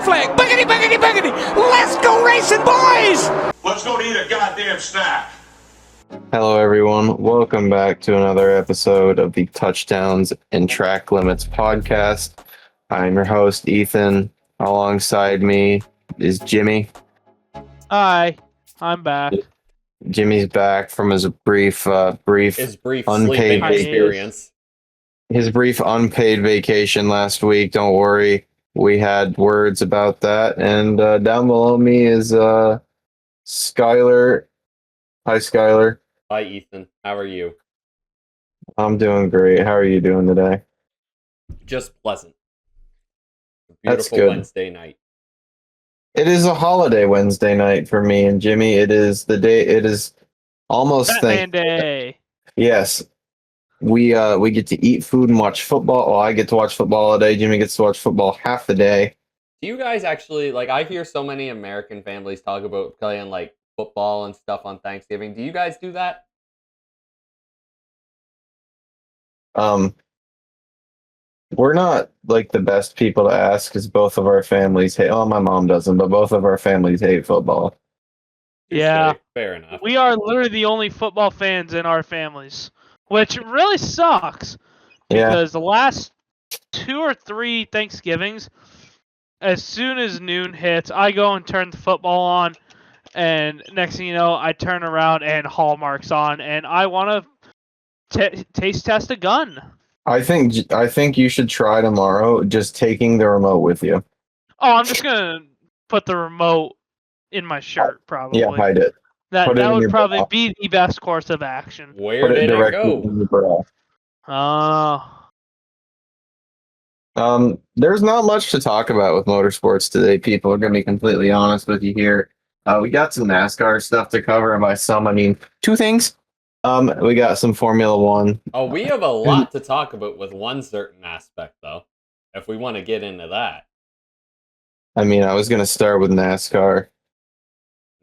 green flag. Biggity, biggity, biggity. Let's go racing, boys. Let's go eat a goddamn snack. Hello, everyone. Welcome back to another episode of the Touchdowns and Track Limits podcast. I'm your host, Ethan. Alongside me is Jimmy. Hi, I'm back. Jimmy's back from his brief Sleeping unpaid experience. his brief unpaid vacation last week. Don't worry, we had words about that. And down below me is Skylar. Hi, Skylar. Hi, Ethan. How are you? I'm doing great. How are you doing today? Just pleasant. That's Beautiful good. Wednesday night. It is a holiday Wednesday night for me and Jimmy. It is the day. It is almost Batman Day. Yes, we get to eat food and watch football. Well, I get to watch football all day. Jimmy gets to watch football half the day. Do you guys actually, I hear so many American families talk about playing, football and stuff on Thanksgiving. Do you guys do that? We're not the best people to ask because both of our families hate. Oh, my mom doesn't, but both of our families hate football. Yeah, fair enough. we are literally the only football fans in our families, which really sucks. Yeah, Because the last 2 or 3 Thanksgivings, as soon as noon hits, I go and turn the football on, and next thing you know, I turn around and Hallmark's on, and I want to taste test a gun. I think you should try tomorrow just taking the remote with you. Oh, I'm just gonna put the remote in my shirt, probably. Yeah, hide it. That Put it in would your probably bra. be the best course of action. Where Put it did it directly go? in your bra. There's not much to talk about with motorsports today, people. I'm going to be completely honest with you here. We got some NASCAR stuff to cover, and by some, I mean 2 things. We got some Formula One. Oh, we have a lot to talk about with one certain aspect, though, if we want to get into that. I mean, I was going to start with NASCAR.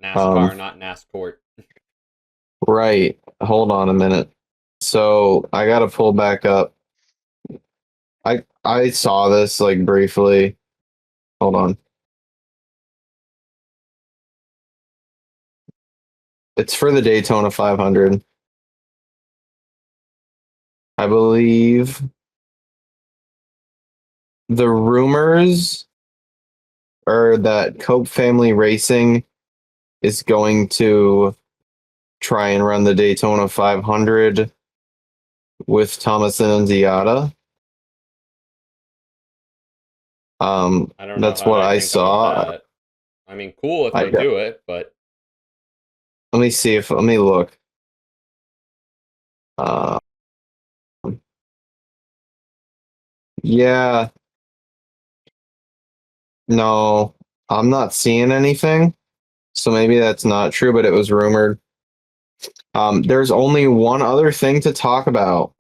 NASCAR, not NASCORT. Right. Hold on a minute. So I got to pull back up. I saw this briefly. Hold on. It's for the Daytona 500. I believe the rumors are that Cope Family Racing is going to try and run the Daytona 500 with Thomas and Ziada. I don't know. That's how what to I think about saw. that. I mean, cool if I they got- do it, but Let me look. Yeah. No, I'm not seeing anything. So maybe that's not true, but it was rumored. There's only one other thing to talk about.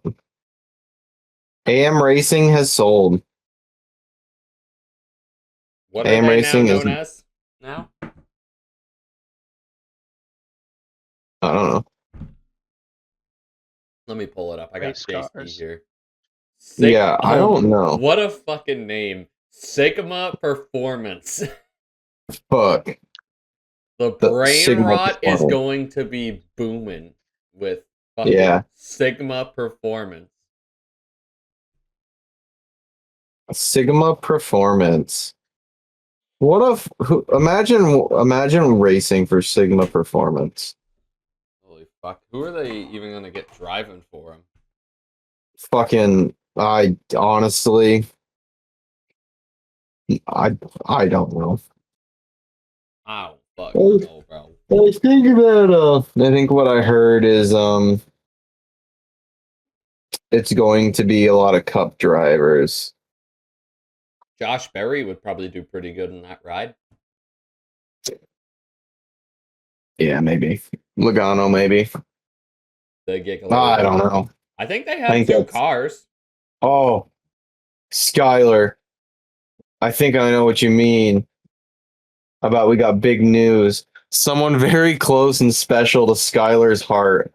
AM Racing has sold. what are AM they Racing now is- known as now? I don't know. Let me pull it up. I got Race JC cars. here. Yeah, I don't know. What a fucking name. Sigma Performance. Fuck. The brain Sigma rot is Performance. going to be booming with fucking Yeah. Sigma Performance. Sigma Performance. Imagine racing for Sigma Performance. Holy fuck. Who are they even going to get driving for them? Fucking, I honestly, I don't know. Oh, fuck. Oh. No, bro. I think what I heard is it's going to be a lot of cup drivers. Josh Berry would probably do pretty good in that ride. Yeah, maybe. Logano, maybe. The Gigaloo. I don't know. I think they I have think 2 that's- cars. Oh, Skylar. I think I know what you mean. We got big news. Someone very close and special to Skylar's heart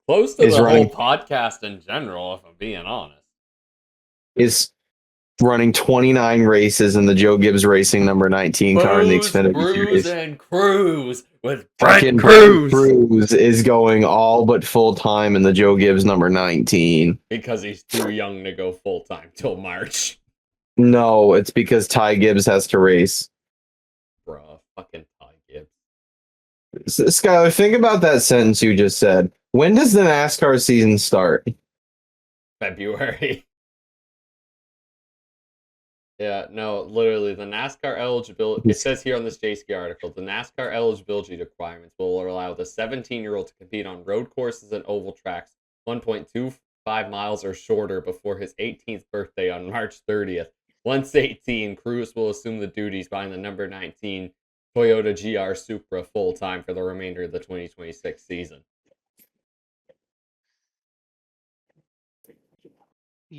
Close to is the running- whole podcast in general, if I'm being honest. is running 29 races in the Joe Gibbs Racing number 19 car in the Xfinity Bruise Series. and Cruise with Fucking Brent Cruz. Cruz is going all but full time in the Joe Gibbs number 19. Because he's too young to go full time till March. No, it's because Ty Gibbs has to race. Bruh, fucking Ty Gibbs. Skylar, think about that sentence you just said. When does the NASCAR season start? February. Yeah, no, literally, the NASCAR eligibility, it says here on this JSK article, the NASCAR eligibility requirements will allow the 17-year-old to compete on road courses and oval tracks 1.25 miles or shorter before his 18th birthday on March 30th. Once 18, Cruz will assume the duties behind the number 19 Toyota GR Supra full-time for the remainder of the 2026 season.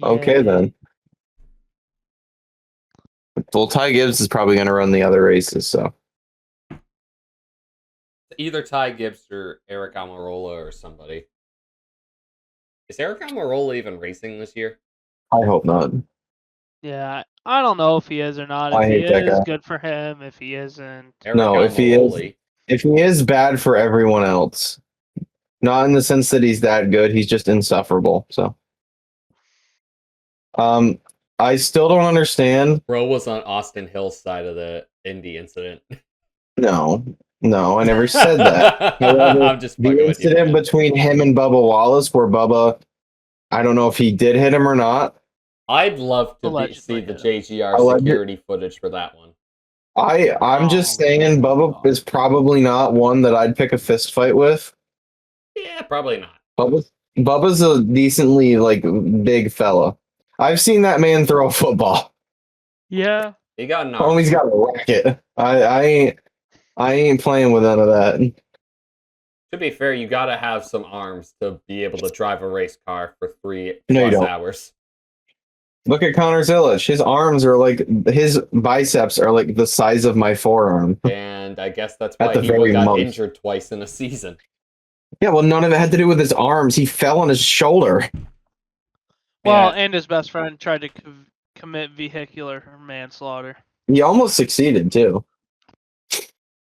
Okay, then. Well, Ty Gibbs is probably going to run the other races, so. Either Ty Gibbs or Eric Almirola or somebody. Is Eric Almirola even racing this year? I hope not. Yeah, I don't know if he is or not. I If he hate that is, guy. good for him. If he isn't, No, if he is bad for everyone else. Not in the sense that he's that good, he's just insufferable, so. I still don't understand. Bro was on Austin Hill's side of the Indy incident. No, I never said that. However, I'm just fucking the with you. incident between him and Bubba Wallace, where Bubba, I don't know if he did hit him or not. I'd love to Allegedly see the hit JGR security footage for that one. I'm just saying Bubba is probably not one that I'd pick a fist fight with. Yeah, probably not. Bubba's a decently big fella. I've seen that man throw a football. yeah. He got an Oh, he's got a racket. I ain't playing with none of that. To be fair, you gotta have some arms to be able to drive a race car for 3+ No, you don't. hours. Look at Connor Zilisch. His arms are his biceps are the size of my forearm. And I guess that's At why the he very got most. injured twice in a season. Yeah, well, none of it had to do with his arms. He fell on his shoulder. Well, Yeah. and his best friend tried to commit vehicular manslaughter. He almost succeeded, too.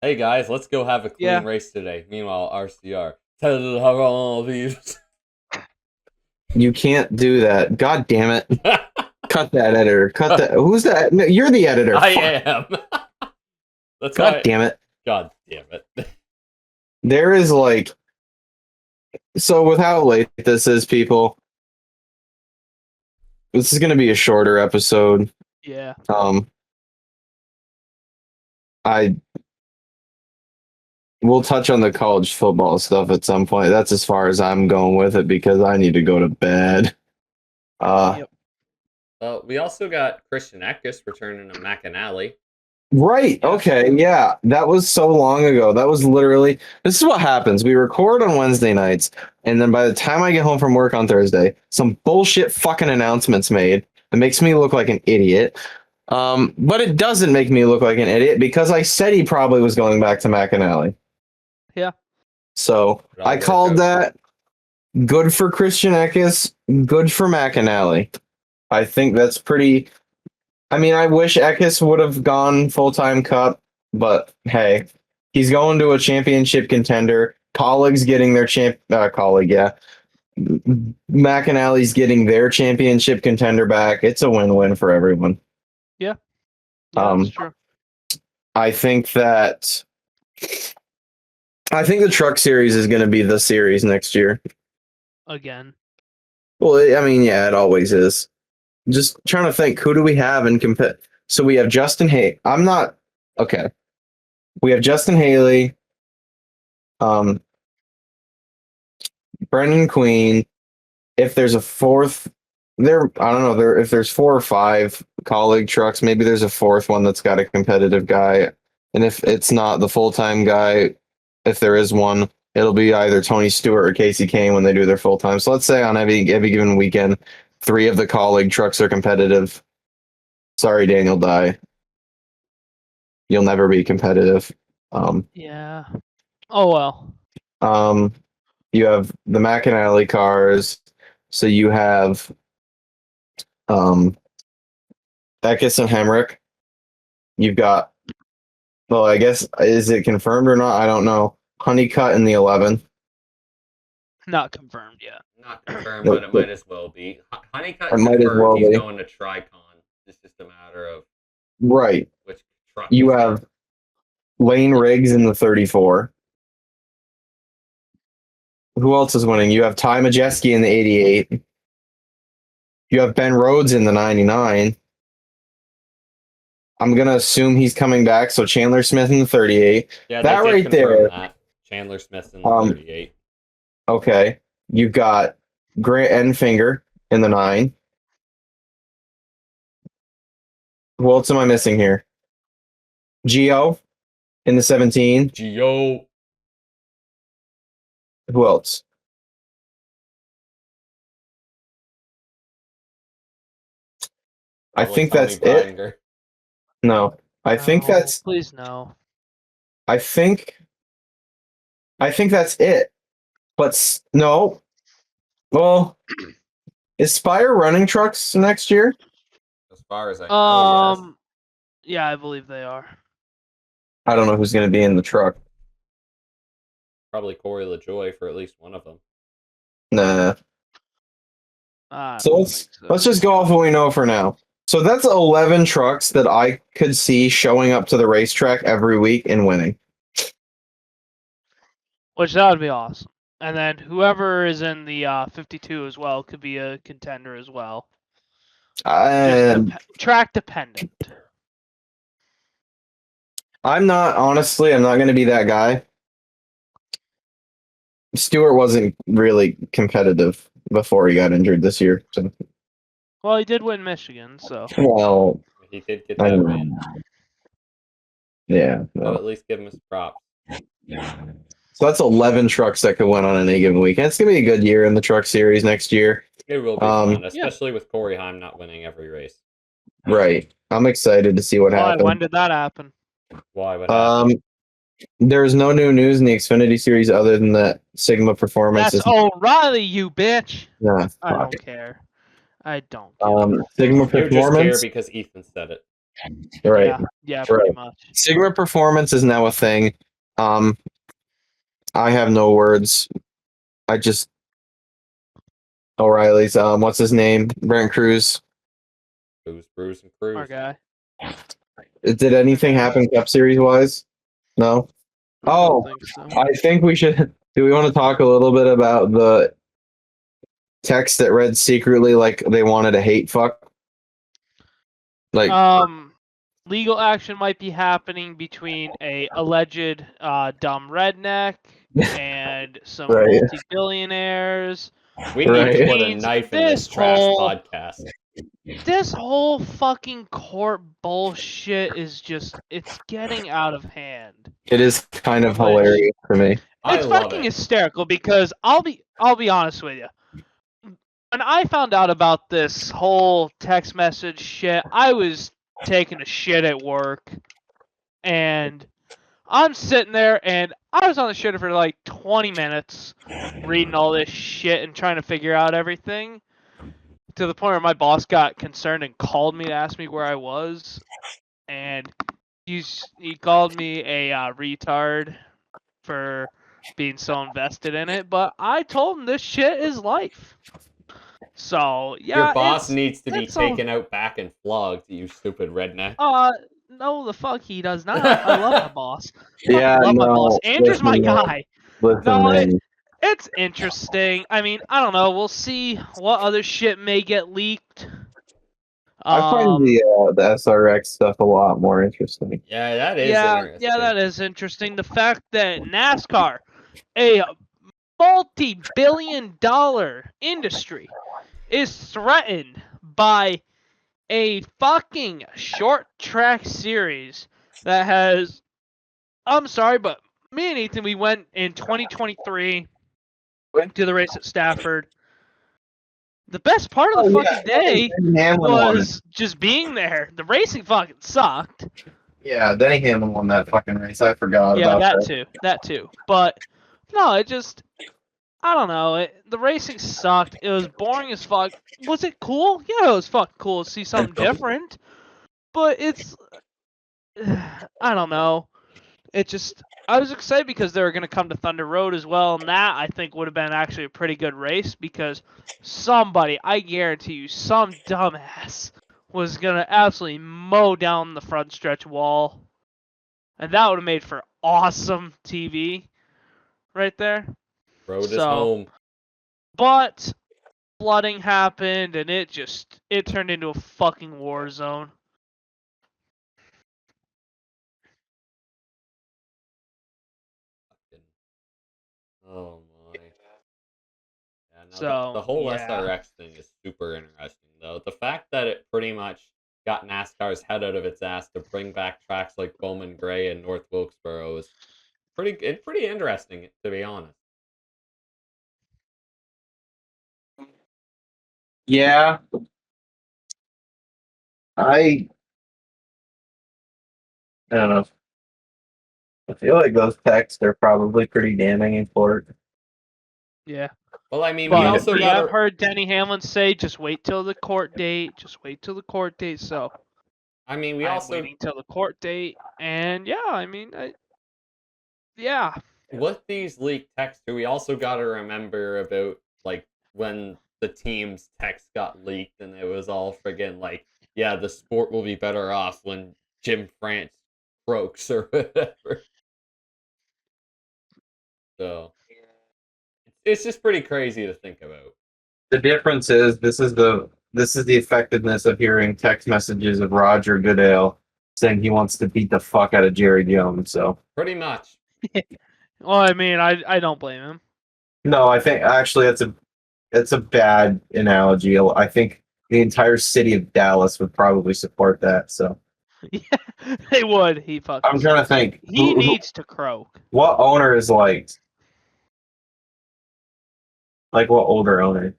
Hey guys, let's go have a clean race today. Meanwhile, RCR. Tell her all these. You can't do that. God damn it. Cut that, editor. Cut that. Who's that? No, you're the editor. I Fuck. am. That's God damn it. God damn it. There is so with how late this is, people, this is going to be a shorter episode. Yeah. We'll touch on the college football stuff at some point. That's as far as I'm going with it because I need to go to bed. Yep. Well, we also got Christian Eckes returning to McAnally. Right. Okay. Yeah. That was so long ago. That was literally, this is what happens. We record on Wednesday nights, and then by the time I get home from work on Thursday, some bullshit fucking announcement's made that makes me look like an idiot. But it doesn't make me look like an idiot because I said he probably was going back to McAnally. Yeah. So I called that good for Christian Eckes, good for McAnally. I think that's pretty. I mean, I wish Eckes would have gone full-time Cup, but hey, he's going to a championship contender. McAnally's getting their championship contender back. It's a win-win for everyone. Yeah. That's true. I think the Truck Series is going to be the series next year. Again. Well, I mean, yeah, it always is. Just trying to think, who do we have in compete? So we have Justin Hay. Okay. We have Justin Haley, Brendan Queen. If there's a fourth, I don't know. If there's 4 or 5 colleague trucks, maybe there's a fourth one that's got a competitive guy. And if it's not the full-time guy, if there is one, it'll be either Tony Stewart or Casey Kane when they do their full-time. So let's say on every given weekend, 3 of the colleague trucks are competitive. Sorry, Daniel Dye. You'll never be competitive. Yeah. Oh well. You have the McAnally cars. So you have Eckes and Hemrick. You've got, well, I guess, is it confirmed or not? I don't know. Honeycutt in the 11. Not confirmed yet. Not confirmed, but it might as well be. Honeycutt It might as confirmed well he's be. going to Tricon. It's just a matter of Right. which truck. You he's have Lane Riggs in the 34. Who else is winning? You have Ty Majeski in the 88. You have Ben Rhodes in the 99. I'm going to assume he's coming back, so Chandler Smith in the 38. Yeah, that they did right confirm there. that. Chandler Smith's in the 38. Okay. You've got Grant Enfinger in the 9. Who else am I missing here? Gio in the 17. Gio. Who else? I think Tony that's it. Breidinger. No. I think No, that's Please no. I think that's it. But no. Well, is Spire running trucks next year? As far as I know, yes. Yeah, I believe they are. I don't know who's going to be in the truck. Probably Corey LaJoy for at least one of them. Nah. I So don't let's think so. let's just go off what we know for now. So that's 11 trucks that I could see showing up to the racetrack every week and winning. Which that would be awesome. And then whoever is in the 52 as well could be a contender as well. Just track dependent. I'm not going to be that guy. Stewart wasn't really competitive before he got injured this year. So. Well, he did win Michigan, so. Well, He did get that win. Yeah. So at least give him his props. So that's 11 trucks that could win on any given weekend. It's going to be a good year in the truck series next year. It will be fun, especially with Corey Heim not winning every race. Right. I'm excited to see what happens. When did that happen? Why? What happened? There's no new news in the Xfinity series other than that Sigma Performance. That's O'Reilly, you bitch. Nah, I fuck. don't care. I don't care. Sigma You just Performance. care because Ethan said it. Right. Yeah, pretty much. Sigma Performance is now a thing. I have no words. I just O'Reilly's. What's his name? Brent Cruz. Bruce and Cruz. Our guy. Did anything happen Cup Series wise? No. I don't think so. I think we should. Do we want to talk a little bit about the text that read secretly like they wanted a hate fuck? Like, legal action might be happening between a alleged dumb redneck and some multi-billionaires. We need to put a knife in this trash podcast. This whole fucking court bullshit is it's getting out of hand. It is kind of hilarious for me. It's fucking hysterical because I'll be honest with you. When I found out about this whole text message shit, I was taking a shit at work, and I'm sitting there, and I was on the shitter for like 20 minutes, reading all this shit and trying to figure out everything, to the point where my boss got concerned and called me to ask me where I was, and he called me a retard for being so invested in it, but I told him this shit is life. So, yeah. Your boss needs to be taken out back and flogged, you stupid redneck. No, the fuck he does not. I love my boss. Yeah, my boss. Andrew's my guy. Listen, it's interesting. I mean, I don't know. We'll see what other shit may get leaked. I find the SRX stuff a lot more interesting. Yeah, that is interesting. Yeah, that is interesting. The fact that NASCAR, a multi-billion-dollar industry, is threatened by a fucking short track series that has... I'm sorry, but me and Ethan, we went in 2023 to the race at Stafford. The best part of the fucking day was just being there. The racing fucking sucked. Yeah, Denny Hamlin won that fucking race. I forgot about that. Yeah, that too. But, no, it just... I don't know. The racing sucked. It was boring as fuck. Was it cool? Yeah, it was fucking cool to see something different. But it's, I don't know. I was excited because they were going to come to Thunder Road as well, and that I think would have been actually a pretty good race because somebody, I guarantee you, some dumbass was going to absolutely mow down the front stretch wall. And that would have made for awesome TV right there. Road is So, home. but flooding happened and it turned into a fucking war zone. Oh my. Yeah, no, the So, whole yeah. SRX thing is super interesting, though. The fact that it pretty much got NASCAR's head out of its ass to bring back tracks like Bowman Gray and North Wilkesboro is pretty interesting, to be honest. Yeah, I don't know. I feel like those texts are probably pretty damning in court. Yeah. Well, I mean, we But also we got have heard Denny Hamlin say, just wait till the court date. Just wait till the court date. So I mean, we I'm also waiting till the court date. And yeah, I mean, yeah. with these leaked texts, we also got to remember about like when the team's text got leaked, and it was all friggin' like, yeah, the sport will be better off when Jim France croaks or whatever. So it's just pretty crazy to think about. The difference is this is the effectiveness of hearing text messages of Roger Goodale saying he wants to beat the fuck out of Jerry Jones. So Pretty much. Well, I mean, I don't blame him. no, I think actually it's a bad analogy. I think the entire city of Dallas would probably support that. So Yeah, they would. He fucking. I'm trying to think. He needs to croak. What owner is like what older owner?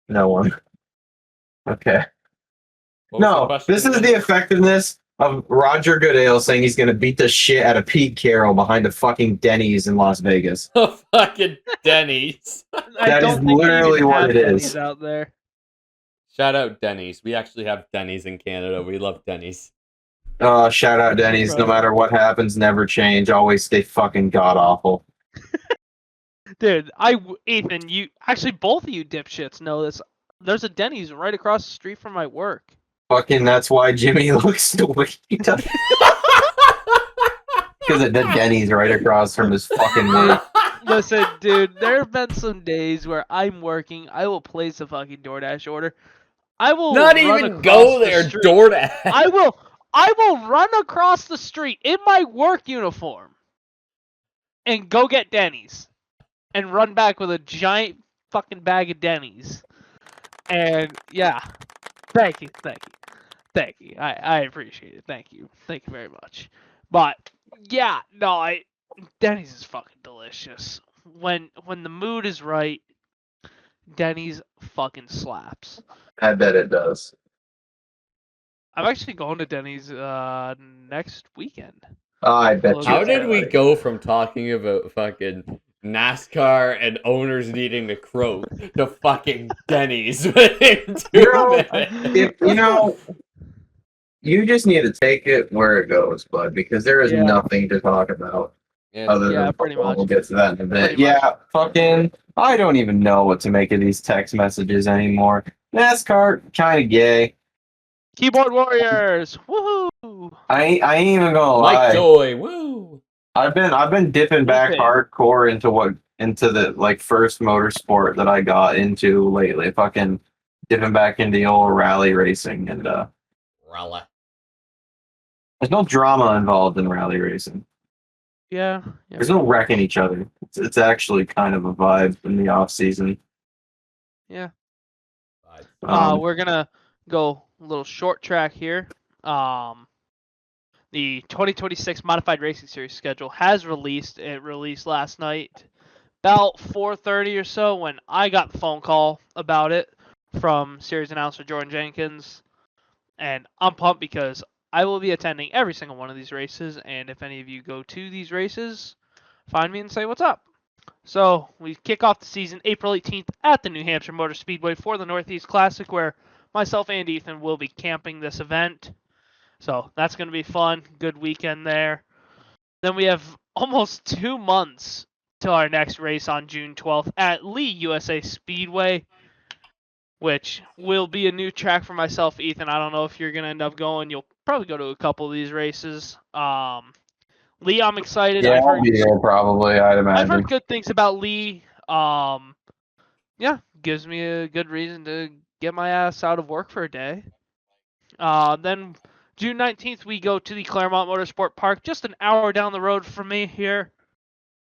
No one. Okay. What was the No, question this is again? the effectiveness of Roger Goodale saying he's going to beat the shit out of Pete Carroll behind a fucking Denny's in Las Vegas. Fucking Denny's. I That don't is think they literally even what have it Denny's is. out there. Shout out Denny's. We actually have Denny's in Canada. We love Denny's. Shout out Denny's. No matter what happens, never change. Always stay fucking god awful. Dude, Ethan, you actually both of you dipshits know this. There's a Denny's right across the street from my work. Fucking, that's why Jimmy looks stupid. Because it did Denny's right across from his fucking work. Listen, dude, there have been some days where I'm working. I will place a fucking DoorDash order. I will Not run even across go the there, street. DoorDash. I will run across the street in my work uniform and go get Denny's and run back with a giant fucking bag of Denny's. And yeah, thank you. I appreciate it. Thank you very much. But yeah, no, Denny's is fucking delicious. When the mood is right, Denny's fucking slaps. I bet it does. I'm actually going to Denny's next weekend. I bet you. How did we go from talking about fucking NASCAR and owners needing to croak to fucking Denny's within 2 minutes? You just need to take it where it goes, bud, because there is nothing to talk about other than pretty football. much. We'll get to that in a bit. Pretty Yeah, fucking, I don't even know what to make of these text messages anymore. NASCAR, kind of gay. Keyboard Warriors, woohoo! I ain't even gonna Mike lie. Joy, woo! I've been dipping back Okay. hardcore into the first motorsport that I got into lately. Fucking dipping back into the old rally racing, and Rally. there's no drama involved in rally racing. Yeah. There's no wrecking each other. It's actually kind of a vibe in the off season. Yeah. Right. We're gonna go a little short track here. The 2026 Modified Racing Series schedule has released. It released last night, about 4:30 or so, when I got the phone call about it from series announcer Jordan Jenkins, and I'm pumped because I will be attending every single one of these races. And if any of you go to these races, find me and say what's up. So we kick off the season April 18th at the New Hampshire Motor Speedway for the Northeast Classic, where myself and Ethan will be camping this event. So that's going to be fun. Good weekend there. Then we have almost 2 months till our next race on June 12th at Lee USA Speedway, which will be a new track for myself, Ethan. I don't know if you're going to end up going. You'll probably go to a couple of these races. Lee, I'm excited. Yeah, I'll be there probably, I'd imagine. I've heard good things about Lee. Yeah, gives me a good reason to get my ass out of work for a day. Then June 19th, we go to the Claremont Motorsport Park, just an hour down the road from me here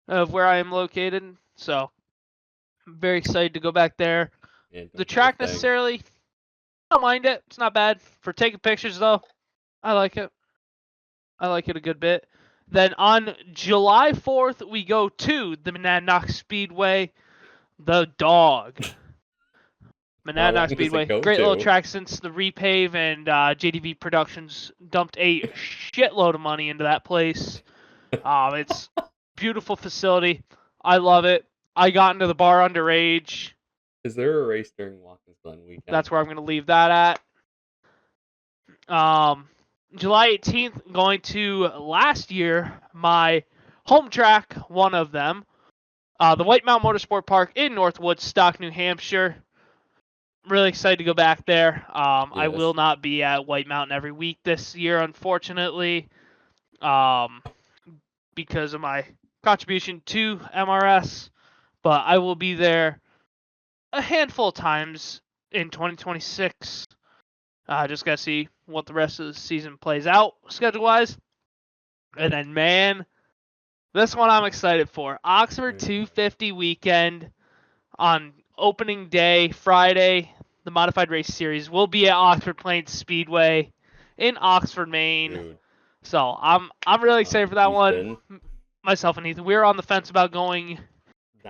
of where I am located. So I'm very excited to go back there. Yeah, The track necessarily, I don't mind it. It's not bad. For taking pictures, though, I like it. I like it a good bit. Then on July 4th, we go to the Monadnock Speedway, the Dog. Monadnock Speedway, great little track since the repave, and JDV Productions dumped a shitload of money into that place. It's beautiful facility. I love it. I got into the bar underage. Is there a race during Watkins Glen weekend? That's where I'm going to leave that at. July 18th, going to last year, my home track, one of them, the White Mountain Motorsport Park in North Woodstock, New Hampshire. Really excited to go back there. I will not be at White Mountain every week this year, unfortunately, because of my contribution to MRS, but I will be there a handful of times in 2026. Just got to see what the rest of the season plays out schedule-wise. And then, man, this one I'm excited for. Oxford 250 weekend on opening day, Friday. The Modified Race Series will be at Oxford Plains Speedway in Oxford, Maine. Dude. So I'm really excited for that one. Myself and Ethan, we were on the fence about going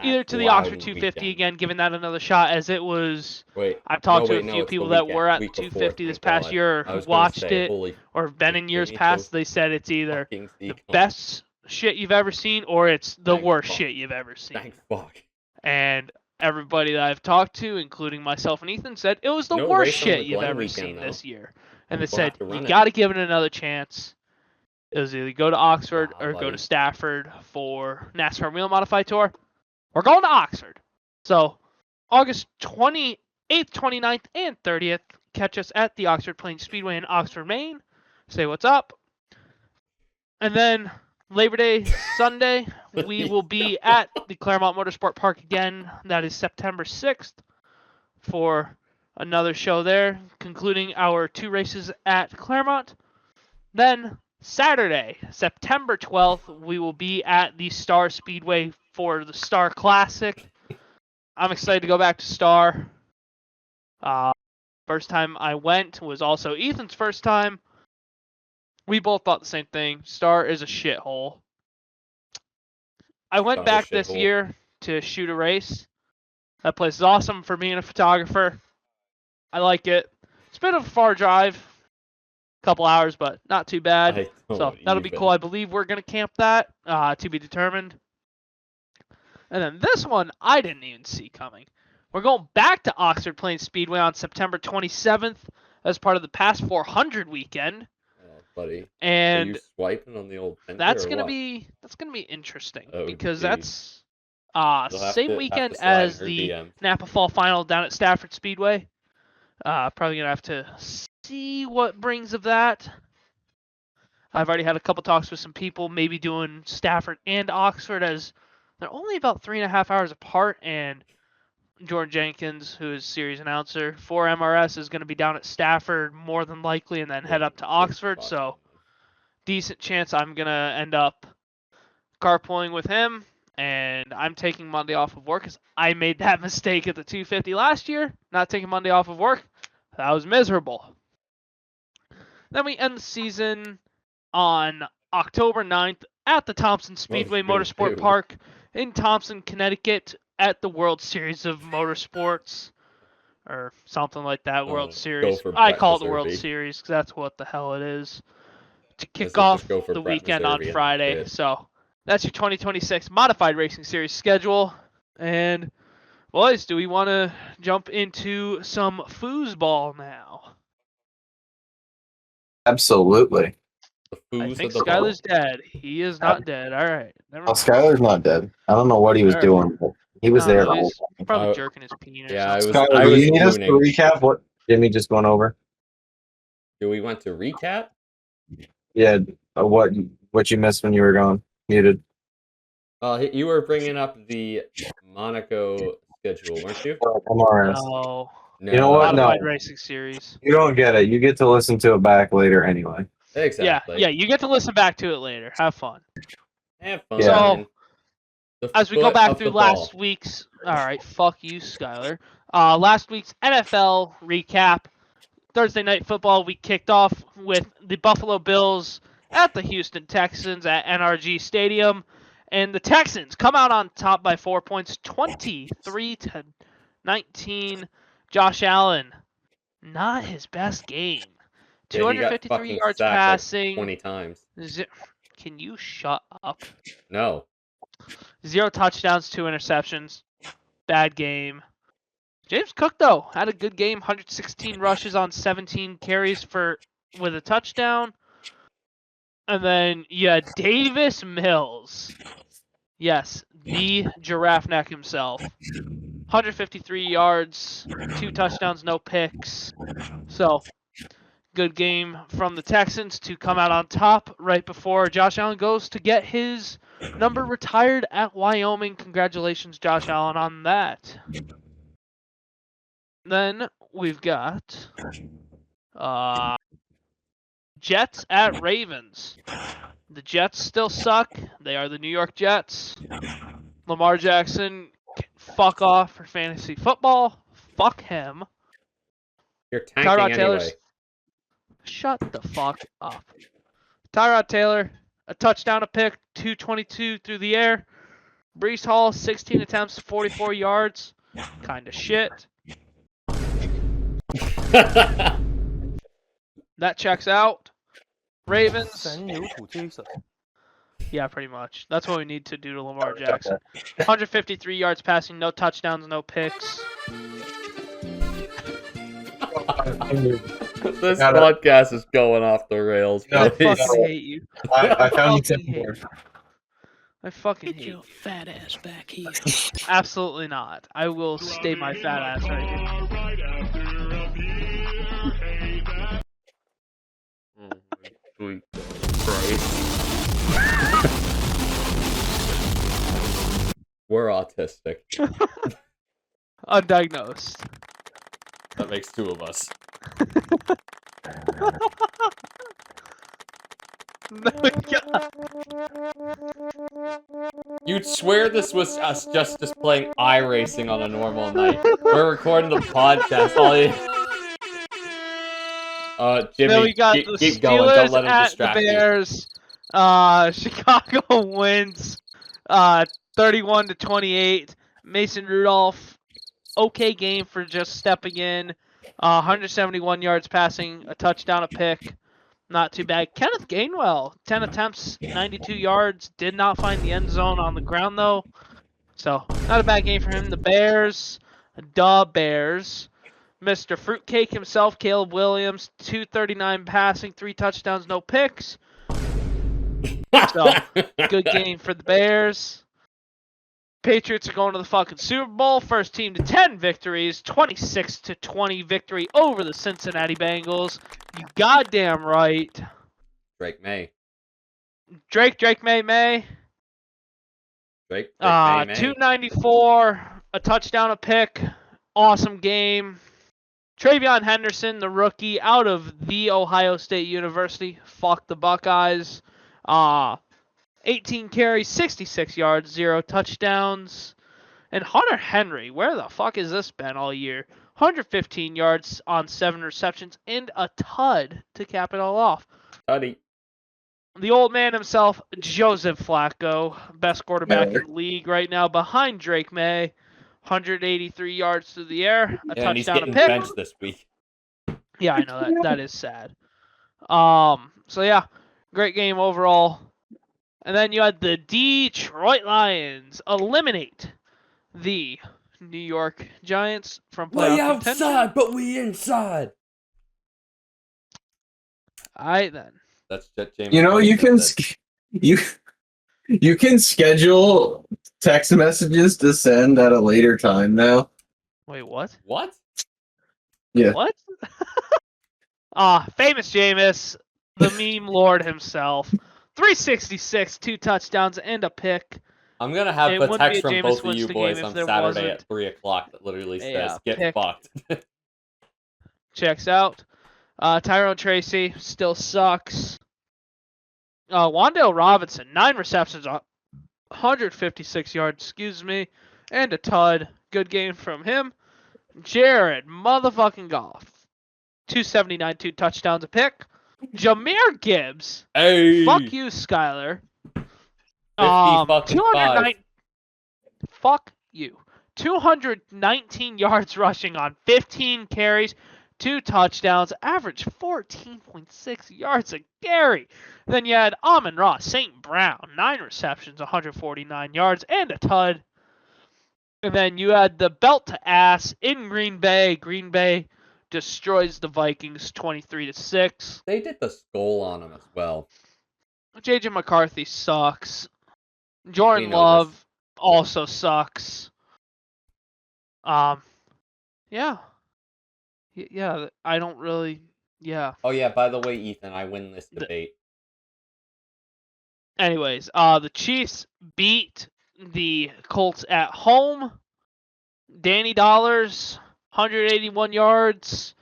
either to the Oxford 250 again, giving that another shot, as it was. I've talked to a few people that were at 250 this past year who watched it or have been in years past. They said it's either the best shit you've ever seen or it's the worst shit you've ever seen. Thank fuck. And everybody that I've talked to, including myself and Ethan, said it was the worst shit you've ever seen this year. And they said, you got to give it another chance. It was either go to Oxford or go to Stafford for NASCAR Wheel Modified Tour. We're going to Oxford. So August 28th, 29th, and 30th, catch us at the Oxford Plains Speedway in Oxford, Maine. Say what's up. And then Labor Day Sunday, we will be at the Claremont Motorsport Park again. That is September 6th for another show there, concluding our 2 races at Claremont. Then Saturday, September 12th, we will be at the Star Speedway for the Star Classic. I'm excited to go back to Star. First time I went was also Ethan's first time. We both thought the same thing. Star is a shithole. I went back this year to shoot a race. That place is awesome for being a photographer. I like it. It's been a far drive. Couple hours, but not too bad. So that'll be cool. I believe we're going to camp that, to be determined. And then this one, I didn't even see coming. We're going back to Oxford Plains Speedway on September 27th as part of the Past 400 weekend. Buddy. And are you swiping on the old that's gonna be interesting because that's same weekend as the Napa Fall Final down at Stafford Speedway. Probably gonna have to see what brings of that. I've already had a couple talks with some people, maybe doing Stafford and Oxford, as they're only about 3.5 hours apart, and Jordan Jenkins, who is series announcer for MRS, is going to be down at Stafford more than likely and then head up to Oxford. So decent chance I'm going to end up carpooling with him. And I'm taking Monday off of work because I made that mistake at the 250 last year, not taking Monday off of work. That was miserable. Then we end the season on October 9th at the Thompson Speedway Motorsport Park in Thompson, Connecticut, at the World Series of Motorsports, or something like that. World Series. I call it the World Series because that's what the hell it is. To kick off the weekend on Friday. So that's your 2026 Modified Racing Series schedule. And Boys, do we want to jump into some foosball now? Absolutely. The I foos think of the ball. Skyler's dead. He is not dead. All right. Never Oh, mind. Skyler's not dead. I don't know what he was Alright. doing, but he was there. No, he's probably Oh, jerking his penis. yeah, or I was- something. Skyler, I do was you need us to mooning. recap what Jimmy just went over? Do we want to recap? Yeah, what you missed when you were gone, muted. You were bringing up the Monaco schedule, weren't you? MRS. No. No. You know what? No. Modified racing series. You don't get it. You get to listen to it back later anyway. Exactly. Yeah, you get to listen back to it later. Have fun. Have fun. Yeah. So, The as we go foot back of through the last ball. week's, all right, fuck you, Skyler. Last week's NFL recap. Thursday night football, we kicked off with the Buffalo Bills at the Houston Texans at NRG Stadium, and the Texans come out on top by 4 points, 23-19. Josh Allen, not his best game. Yeah, he got 253 fucking yards sacked passing. like 20 times. Can you shut up? No. 0 touchdowns, 2 interceptions. Bad game. James Cook, though, had a good game. 116 rushes on 17 carries with a touchdown. And then you had Davis Mills. Yes, the giraffe neck himself. 153 yards, 2 touchdowns, no picks. So, good game from the Texans to come out on top right before Josh Allen goes to get his number retired at Wyoming. Congratulations, Josh Allen, on that. Then we've got Jets at Ravens. The Jets still suck. They are the New York Jets. Lamar Jackson, fuck off for fantasy football. Fuck him. You're tanking Tyrod anyway. Taylor's. Shut the fuck up. Tyrod Taylor, a touchdown, a pick, 222 through the air. Brees Hall, 16 attempts, 44 yards. Kind of shit. That checks out. Ravens. Yeah, pretty much. That's what we need to do to Lamar Jackson. 153 yards passing, no touchdowns, no picks. This podcast is going off the rails. No, I boys. fucking hate you. I found fucking hate you. I fucking hate you. fat ass back here. Absolutely not. I will stay my fat ass right here. Sweet Christ. We're autistic. Undiagnosed. That makes 2 of us. No, God. You'd swear this was us just displaying iRacing on a normal night. We're recording the podcast. Jimmy, Then we got the keep going. Don't Steelers let him at the distract you. Bears. Chicago wins 31-28. Mason Rudolph, okay game for just stepping in. 171 yards passing, a touchdown, a pick. Not too bad. Kenneth Gainwell, 10 attempts, 92 yards. Did not find the end zone on the ground, though. So, not a bad game for him. The Bears, Bears. Mr. Fruitcake himself, Caleb Williams, 239 passing, 3 touchdowns, no picks. So, good game for the Bears. Patriots are going to the fucking Super Bowl. First team to 10 victories. 26-20 victory over the Cincinnati Bengals. You goddamn right. Drake May. Drake May. May. 294, a touchdown, a pick. Awesome game. Travion Henderson, the rookie, out of the Ohio State University. Fuck the Buckeyes. 18 carries, 66 yards, 0 touchdowns. And Hunter Henry, where the fuck has this been all year? 115 yards on 7 receptions and a tud to cap it all off. Tuddy. The old man himself, Joseph Flacco, best quarterback in the league right now, behind Drake May. 183 yards through the air, a And he's touchdown, a getting pick. benched this week. Yeah, I know that. That is sad. So yeah, great game overall. And then you had the Detroit Lions eliminate the New York Giants from playoff We contention. outside, but we inside. All right, then. That's James. You know, you can you you can schedule text messages to send at a later time now. Wait, what? What? Yeah. What? Famous Jameis, the meme lord himself. 366, 2 touchdowns, and a pick. I'm gonna have It a wouldn't be text a from Jameis both of you Winston boys game if on there Saturday wasn't at 3 o'clock that literally says, pick. get fucked. Checks out. Tyrone Tracy still sucks. Wandale Robinson, 9 receptions, 156 yards, and a tud. Good game from him. Jared motherfucking Goff, 279, 2 touchdowns, a pick. Jameer Gibbs, Hey! fuck you, Skyler. 50 fucking 209. Fuck you. 219 yards rushing on 15 carries, 2 touchdowns, average 14.6 yards a carry. Then you had Amon-Ra St. Brown, 9 receptions, 149 yards, and a tud. And then you had the belt to ass in Green Bay. Green Bay destroys the Vikings 23-6. They did the skull on him as well. JJ McCarthy sucks. Jordan know Love also sucks. Yeah. Yeah, I don't really, yeah. Oh yeah, by the way, Ethan, I win this debate. Anyways, the Chiefs beat the Colts at home. Danny Dollars, 181 yards,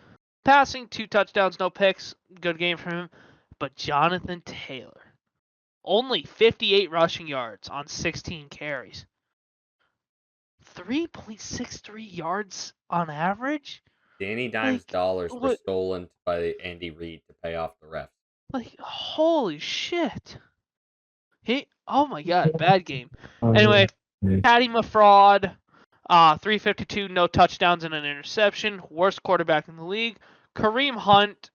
passing, 2 touchdowns, no picks. Good game from him. But Jonathan Taylor, only 58 rushing yards on 16 carries. 3.63 yards on average? Danny Dimes Like, dollars were what- stolen by Andy Reid to pay off the refs. Like, holy shit. Oh my god, bad game. Anyway, Patty Mafraud, 352, no touchdowns and an interception. Worst quarterback in the league. Kareem Hunt,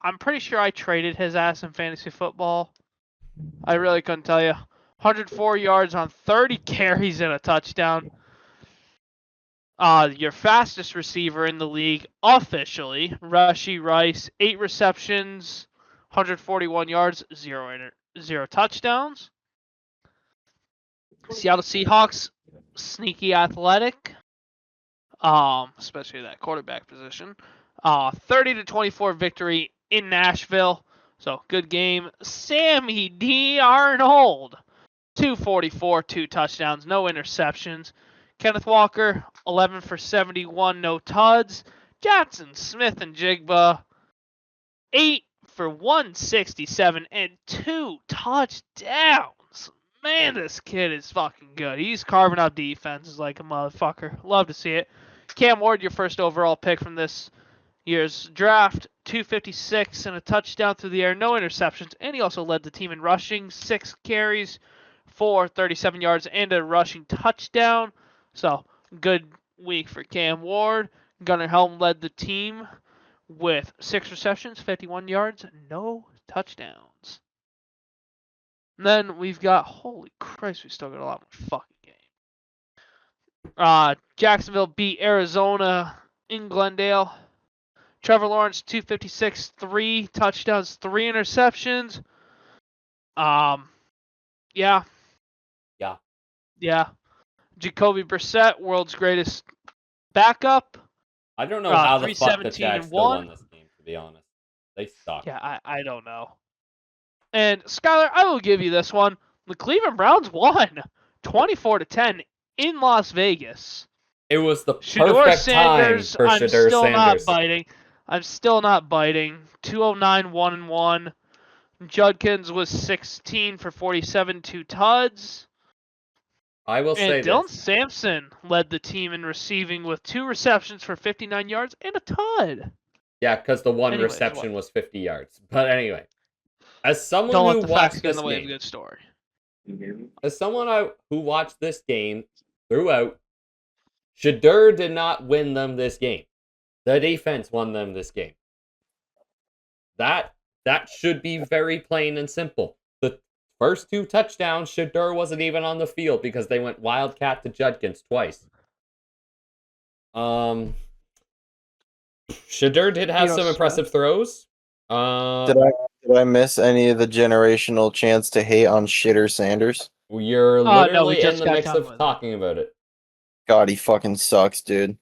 I'm pretty sure I traded his ass in fantasy football. I really couldn't tell you. 104 yards on 30 carries and a touchdown. Your fastest receiver in the league, officially, Rashee Rice, 8 receptions, 141 yards, 0 touchdowns. Seattle Seahawks, sneaky athletic, especially that quarterback position. 30-24 victory in Nashville. So good game. Sammy D. Arnold, 244, 2 touchdowns, no interceptions. Kenneth Walker, 11 for 71, no tuds. Jackson Smith and Jigba, 8 for 167 and 2 touchdowns. Man, this kid is fucking good. He's carving up defenses like a motherfucker. Love to see it. Cam Ward, your first overall pick from this year's draft, 256 and a touchdown through the air, no interceptions, and he also led the team in rushing, 6 carries for 37 yards and a rushing touchdown. So, good week for Cam Ward. Gunnar Helm led the team with 6 receptions, 51 yards, no touchdowns. And then we've got, holy Christ, we still got a lot more fucking game. Jacksonville beat Arizona in Glendale. Trevor Lawrence, 256, 3 touchdowns, 3 interceptions. Yeah. Jacoby Brissett, world's greatest backup. I don't know how the fuck the 317 Jags and still 1. won this game, to be honest. They suck. Yeah, I don't know. And Skylar, I will give you this one. The Cleveland Browns won 24-10 in Las Vegas. It was the Shedeur perfect time Sanders, for I'm Shedeur still Sanders. not biting. 209, 1-1. Judkins was 16 for 47, 2 tuds. I will say And Dylan this. Sampson led the team in receiving with 2 receptions for 59 yards and a tud. Yeah, because the one Anyways, reception what? was 50 yards. But anyway, as someone Don't who let the facts watched get in this the way of a game, good story. as someone who watched this game throughout, Shedeur did not win them this game. The defense won them this game. That should be very plain and simple. The first 2 touchdowns, Shedeur wasn't even on the field because they went Wildcat to Judkins twice. Shadur did have Geno some Smith. impressive throws. Did I miss any of the generational chance to hate on Shitter Sanders? You're No, we literally in just the got mix done of with it. talking about it. God, he fucking sucks, dude.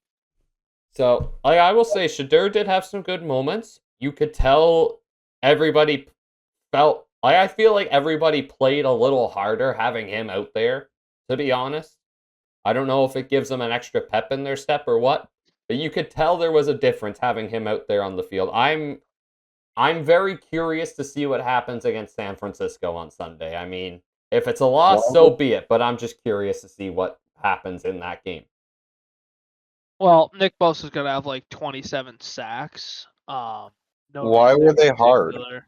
So I will say Shadur did have some good moments. You could tell everybody felt. I feel like everybody played a little harder having him out there. To be honest, I don't know if it gives them an extra pep in their step or what, but you could tell there was a difference having him out there on the field. I'm very curious to see what happens against San Francisco on Sunday. I mean, if it's a loss, so be it. But I'm just curious to see what happens in that game. Well, Nick Bosa's going to have like 27 sacks. No Why reason were in they hard? particular.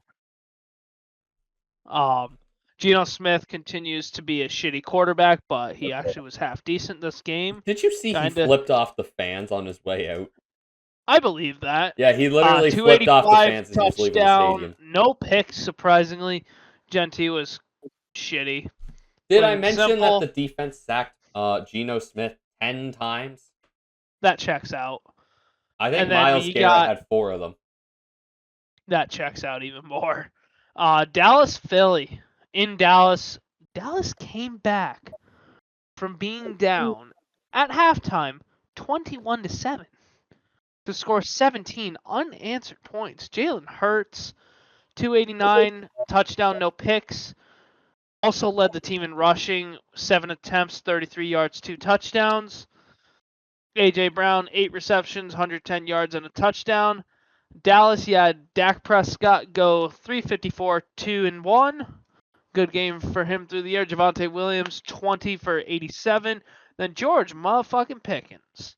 Geno Smith continues to be a shitty quarterback, but he actually was half decent this game. Did you see he flipped off the fans on his way out? I believe that. Yeah, he literally flipped off the fans as he was leaving the stadium. No picks, surprisingly. Genti was shitty. Did I mention that the defense sacked Geno Smith 10 times? That checks out. I think Myles Garrett had 4 of them. That checks out even more. Dallas, Philly. In Dallas, Dallas came back from being down at halftime 21-7 to score 17 unanswered points. Jalen Hurts, 289, touchdown, no picks. Also led the team in rushing, 7 attempts, 33 yards, 2 touchdowns. A.J. Brown, 8 receptions, 110 yards, and a touchdown. Dallas, you had Dak Prescott go 354, 2-1. Good game for him through the air. Javonte Williams, 20 for 87. Then George motherfucking Pickens,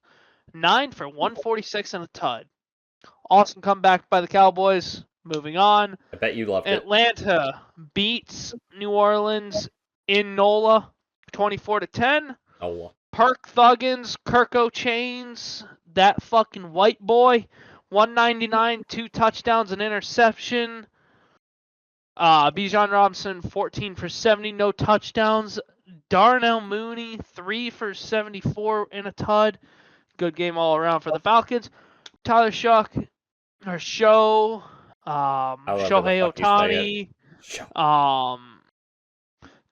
9 for 146 and a tud. Awesome comeback by the Cowboys. Moving on. I bet you loved it. Atlanta beats New Orleans in NOLA, 24-10. Oh. Perk Thuggins, Kirko Chains, that fucking white boy, 199, 2 touchdowns, an interception. Bijan Robinson, 14 for 70, no touchdowns. Darnell Mooney, 3 for 74 and a tud. Good game all around for the Falcons. Tyler Shough, Shohei Ohtani,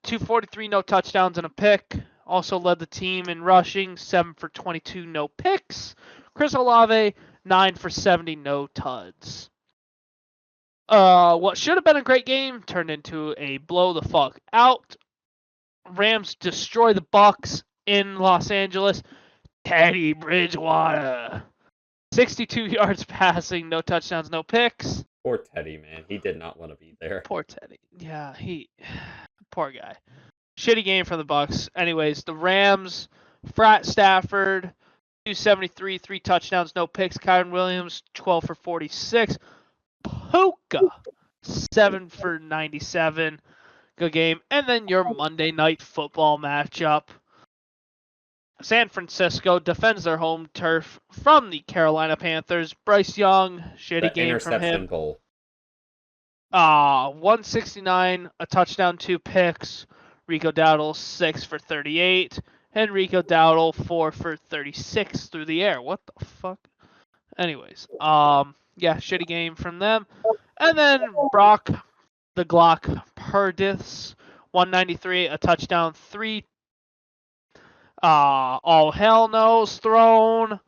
243, no touchdowns and a pick. Also led the team in rushing, 7 for 22, no picks. Chris Olave, 9 for 70, no tuds. What should have been a great game turned into a blow the fuck out. Rams destroy the Bucs in Los Angeles. Teddy Bridgewater, 62 yards passing, no touchdowns, no picks. Poor Teddy, man. He did not want to be there. Poor Teddy. Yeah, poor guy. Shitty game for the Bucs. Anyways, the Rams, Frat Stafford, 273, 3 touchdowns, no picks. Kyron Williams, 12 for 46. Puka, 7 for 97. Good game. And then your Monday Night Football matchup. San Francisco defends their home turf from the Carolina Panthers. Bryce Young, shitty game from him. Interception bowl. 169, a touchdown, 2 picks. Rico Dowdle, 6 for 38. Henrico Dowdle, 4 for 36 through the air. What the fuck? Anyways, yeah, shitty game from them. And then Brock, the Glock Purdis, 193, a touchdown, 3. All hell no's thrown.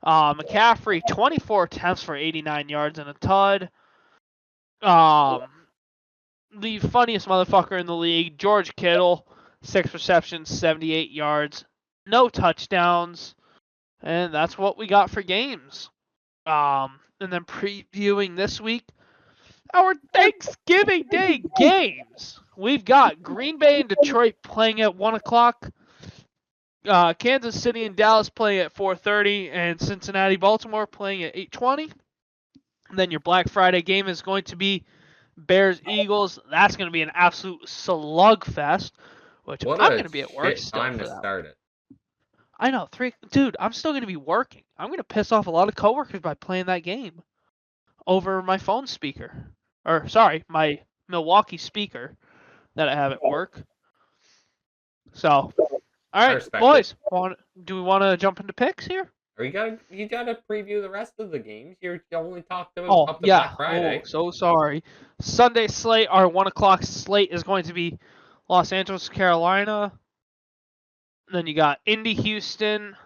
McCaffrey, 24 attempts for 89 yards and a tud. The funniest motherfucker in the league, George Kittle, 6 receptions, 78 yards, no touchdowns, and that's what we got for games. And then previewing this week, our Thanksgiving Day games. We've got Green Bay and Detroit playing at 1 o'clock. Kansas City and Dallas playing at 4:30, and Cincinnati, Baltimore playing at 8:20. And then your Black Friday game is going to be Bears, Eagles. That's going to be an absolute slugfest, which I'm going to be at work still time for to that. start it. I know, dude, I'm still going to be working. I'm going to piss off a lot of coworkers by playing that game over my phone speaker. Or, sorry, my Milwaukee speaker that I have at work. So, all right, boys, do we want to jump into picks here? Or you gotta preview the rest of the games. You only talked about Oh, up to yeah. Black Friday. Oh, so sorry. Sunday slate, our 1 o'clock slate is going to be Los Angeles, Carolina. Then you got Indy, Houston.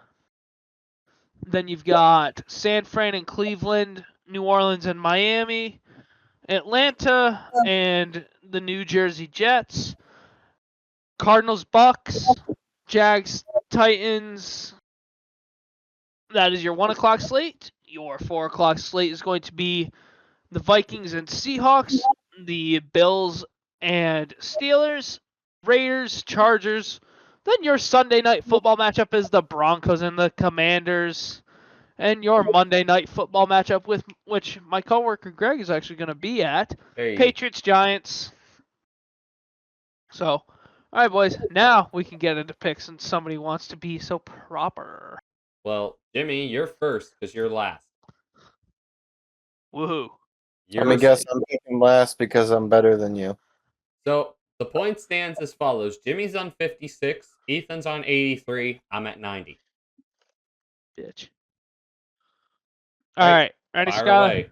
Then you've got San Fran and Cleveland, New Orleans and Miami, Atlanta and the New Jersey Jets, Cardinals, Bucks, Jags, Titans. That is your 1 o'clock slate. Your 4 o'clock slate is going to be the Vikings and Seahawks, the Bills and Steelers, Raiders, Chargers. Then your Sunday night football matchup is the Broncos and the Commanders. And your Monday night football matchup, with which my coworker Greg is actually going to be at, Hey. Patriots, Giants. So, all right, boys. Now we can get into picks, and somebody wants to be so proper. Well, Jimmy, you're first because you're last. Woohoo! Let me guess, I'm picking last because I'm better than you. So the point stands as follows: Jimmy's on 56, Ethan's on 83, I'm at 90. Bitch. All right. Ready, Fire Scott? away.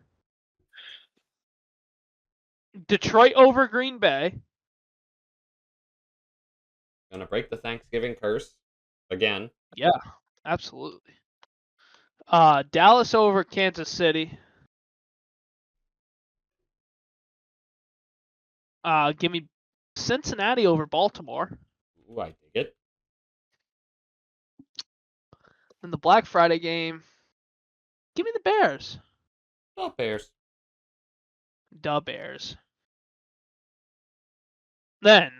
Detroit over Green Bay. Gonna break the Thanksgiving curse again. Yeah, absolutely. Dallas over Kansas City. Give me Cincinnati over Baltimore. Ooh, I dig it. In the Black Friday game, give me the Bears. Oh, Bears. Da Bears. Then,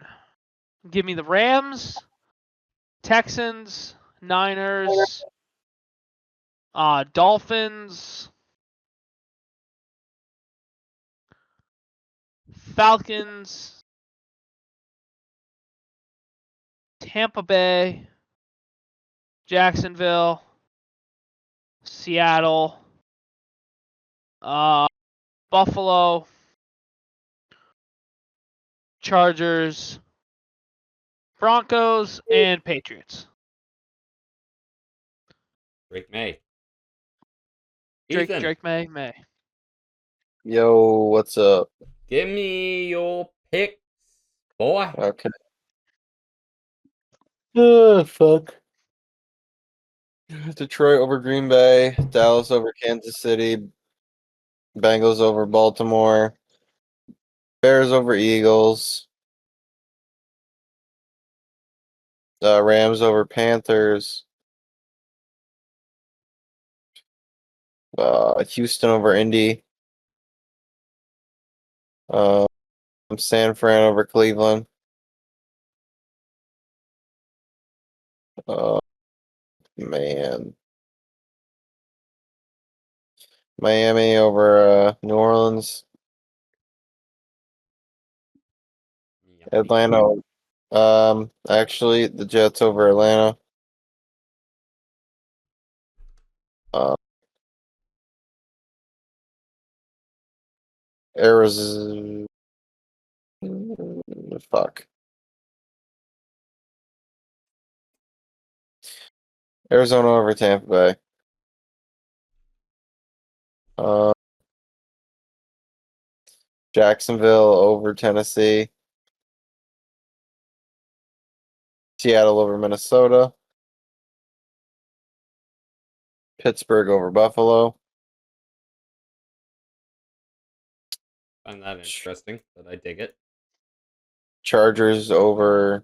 give me the Rams, Texans, Niners, Dolphins, Falcons, Tampa Bay, Jacksonville, Seattle, Buffalo, Chargers, Broncos, and Patriots. Drake May. Drake May. Yo, what's up? Give me your picks, boy. Okay. Oh, fuck. Detroit over Green Bay, Dallas over Kansas City, Bengals over Baltimore, Bears over Eagles, Rams over Panthers, Houston over Indy, San Fran over Cleveland, man, Miami over New Orleans, Atlanta. Actually, the Jets over Atlanta. Arizona. Fuck. Arizona over Tampa Bay. Jacksonville over Tennessee. Seattle over Minnesota. Pittsburgh over Buffalo. Find that interesting, but I dig it. Chargers over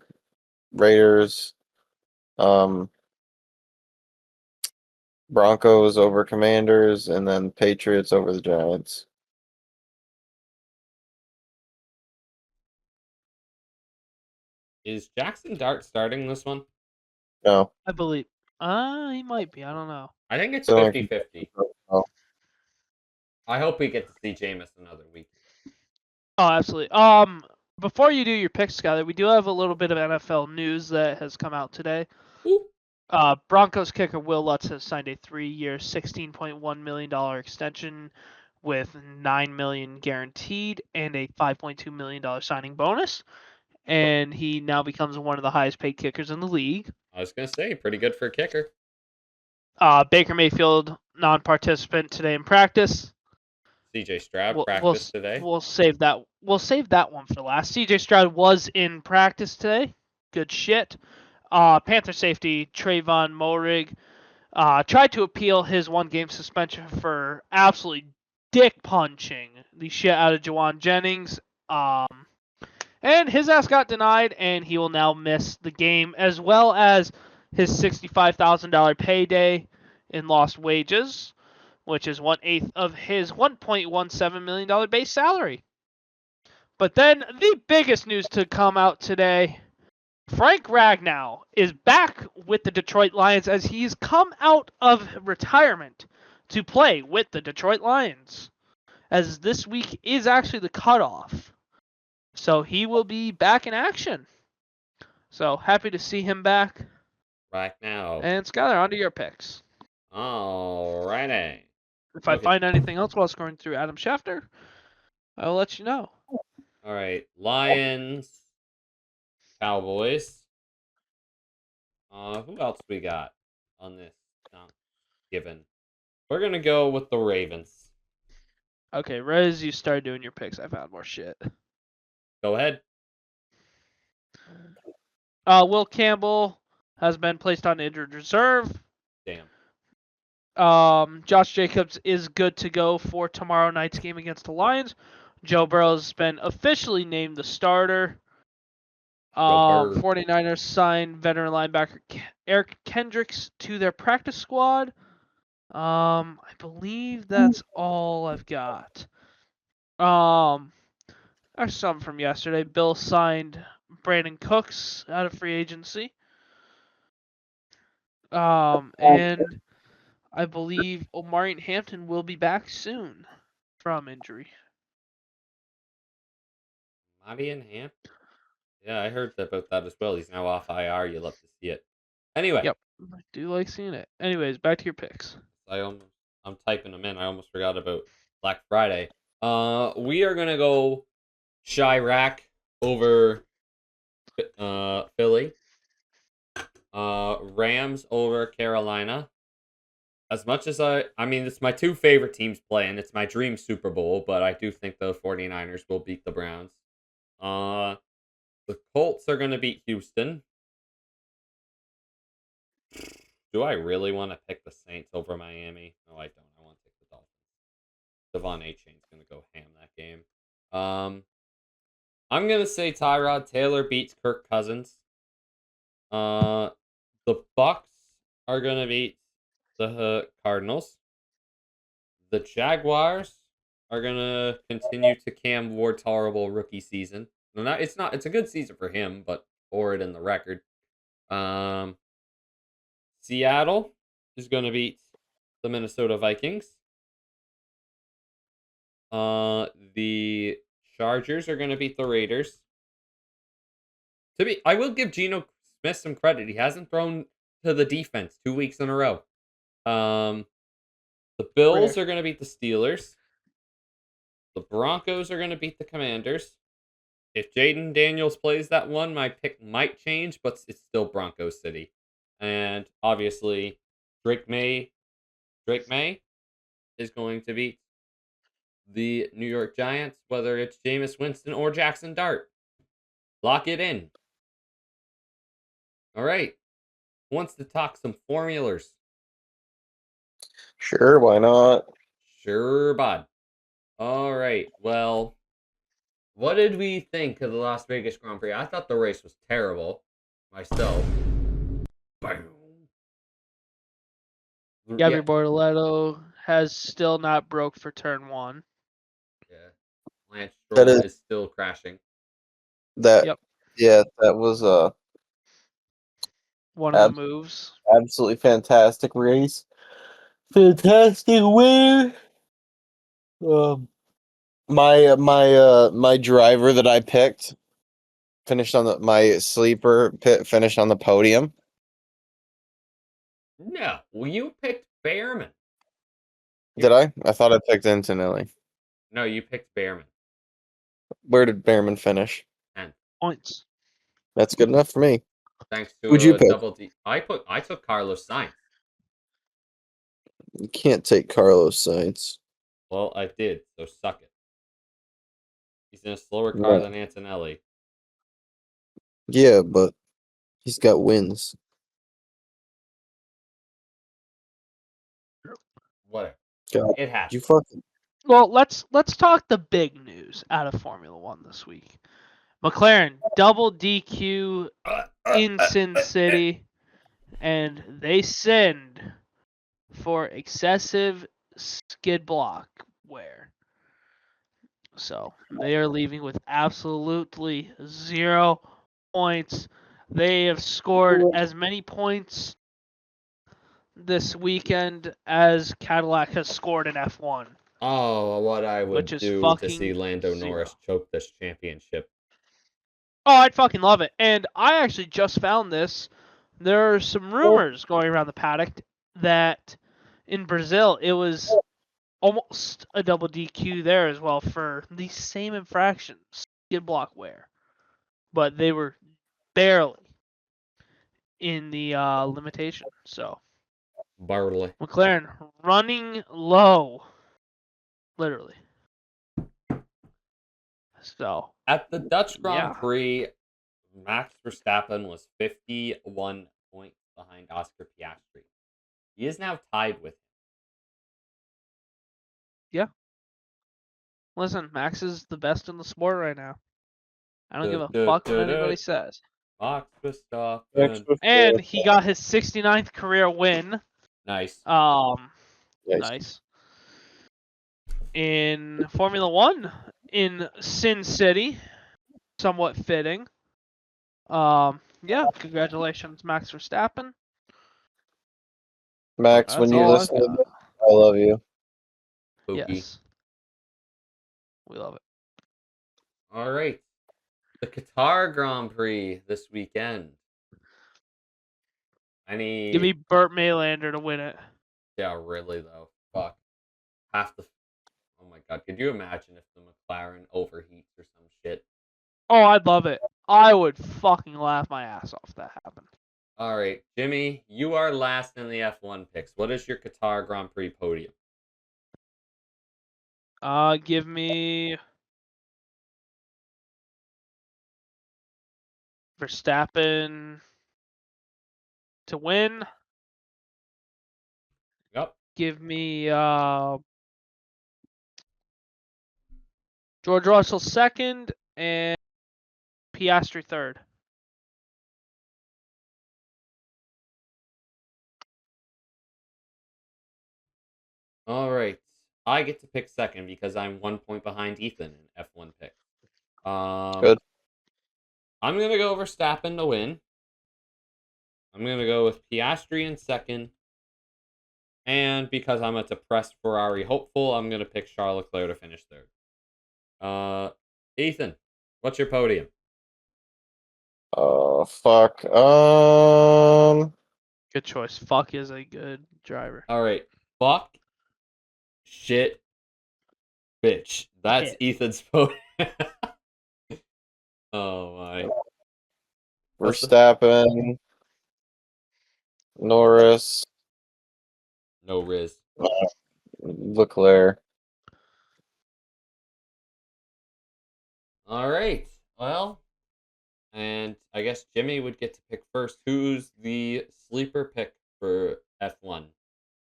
Raiders. Broncos over Commanders, and then Patriots over the Giants. Is Jackson Dart starting this one? No. I believe. He might be. I don't know. I think it's So 50-50. Oh, I hope we get to see Jameis another week. Oh, absolutely. Before you do your picks, Skyler, we do have a little bit of NFL news that has come out today. Ooh. Broncos kicker Will Lutz has signed a 3-year, $16.1 million extension with $9 million guaranteed and a $5.2 million signing bonus. And he now becomes one of the highest paid kickers in the league. I was gonna say, pretty good for a kicker. Baker Mayfield, non-participant today in practice. CJ Stroud We'll, practiced today. we'll save that. We'll save that one for last. CJ Stroud was in practice today. Good shit. Panther safety Trayvon Moehrig tried to appeal his one-game suspension for absolutely dick punching the shit out of Jawan Jennings. And his ass got denied, and he will now miss the game, as well as his $65,000 payday in lost wages, which is 1/8 of his $1.17 million base salary. But then the biggest news to come out today, Frank Ragnow is back with the Detroit Lions as he's come out of retirement to play with the Detroit Lions, as this week is actually the cutoff. So he will be back in action. So happy to see him back. Right now. And Skylar, on to your picks. Alrighty. If I Okay. find anything else while scrolling through Adam Schefter, I will let you know. All right. Lions. Cowboys. Who else we got on this given? We're going to go with the Ravens. Okay, right as you start doing your picks, I found more shit. Go ahead. Will Campbell has been placed on injured reserve. Damn. Josh Jacobs is good to go for tomorrow night's game against the Lions. Joe Burrow's been officially named the starter. 49ers signed veteran linebacker Eric Kendricks to their practice squad. I believe that's all I've got. There's some from yesterday. Bill signed Brandon Cooks out of free agency. And I believe Omarion Hampton will be back soon from injury. Marion Hampton? Yeah, I heard about that as well. He's now off IR. You love to see it. Anyway. Yep, I do like seeing it. Anyways, back to your picks. I'm typing them in. I almost forgot about Black Friday. We are gonna go Chirac over Philly. Rams over Carolina. As much as I mean, it's my two favorite teams playing. It's my dream Super Bowl, but I do think the 49ers will beat the Browns. The Colts are gonna beat Houston. Do I really want to pick the Saints over Miami? No, I don't. I want to pick the Dolphins. Devon Achane's going to go ham that game. I'm going to say Tyrod Taylor beats Kirk Cousins. The Bucks are going to beat the Cardinals. The Jaguars are going to continue to Cam Ward's horrible rookie season. It's a good season for him, but for it in the record. Seattle is going to beat the Minnesota Vikings. The Chargers are going to beat the Raiders. I will give Geno Smith some credit. He hasn't thrown to the defense 2 weeks in a row. The Bills are going to beat the Steelers. The Broncos are going to beat the Commanders. If Jaden Daniels plays that one, my pick might change, but it's still Broncos City. And obviously, Drake May is going to beat the New York Giants, whether it's Jameis Winston or Jackson Dart. Lock it in. All right. Who wants to talk some formulas? Sure, why not? Sure, bud. All right. Well, what did we think of the Las Vegas Grand Prix? I thought the race was terrible myself. Gabby Bortoletto has still not broke for turn 1. Yeah. Lance Stroll is still crashing. Yeah, that was one of the moves. Absolutely fantastic race. Fantastic win. My driver that I picked finished on my sleeper pit finished on the podium. No, well, you picked Behrman. Did I? I thought I picked Antonelli. No, you picked Behrman. Where did Behrman finish? 10 points. That's good enough for me. Thanks to Who'd you pick? double D. I took Carlos Sainz. You can't take Carlos Sainz. Well, I did, so suck it. He's in a slower car No. than Antonelli. Yeah, but he's got wins. Whatever. God, It happens. you fucking Well, let's talk the big news out of Formula One this week. McLaren double DQ in Sin City, and they send for excessive skid block wear. So they are leaving with absolutely 0 points. They have scored as many points this weekend as Cadillac has scored in F1. Oh, what I would Which is do to see fucking Lando 0. Norris choke this championship. Oh, I'd fucking love it. And I actually just found this. There are some rumors going around the paddock that in Brazil it was almost a double DQ there as well for the same infraction, skid block wear. But they were barely in the limitation. So Barley. McLaren running low, literally. So At the Dutch Grand yeah, Prix, Max Verstappen was 51 points behind Oscar Piastri. He is now tied with him. listen, Max is the best in the sport right now. I don't give a Du- fuck what du- anybody du- says. Max Verstappen. And he got his 69th career win. Nice. Nice. In Formula One in Sin City, somewhat fitting. Yeah, congratulations, Max Verstappen. Max, That's when you all I've listen to got. this, I love you. Pokey. Yes, we love it. All right. The Qatar Grand Prix this weekend. Give me Burt Maylander to win it. Yeah, really though. Fuck. Half the. Oh my god. Could you imagine if the McLaren overheats or some shit? Oh, I'd love it. I would fucking laugh my ass off if that happened. All right, Jimmy, you are last in the F1 picks. What is your Qatar Grand Prix podium? Give me Verstappen to win. Yep. Give me George Russell second and Piastri third. All right. I get to pick second because I'm 1 point behind Ethan in F1 picks. Good. I'm going to go Verstappen to win. I'm going to go with Piastri in second. And because I'm a depressed Ferrari hopeful, I'm going to pick Charles Leclerc to finish third. Ethan, what's your podium? Oh, fuck. Good choice. Fuck is a good driver. All right. Fuck. Shit. Bitch. That's Hit. Ethan's podium. Oh my. Verstappen, Norris, No Riz. Leclerc. All right. Well, and I guess Jimmy would get to pick first. Who's the sleeper pick for F1?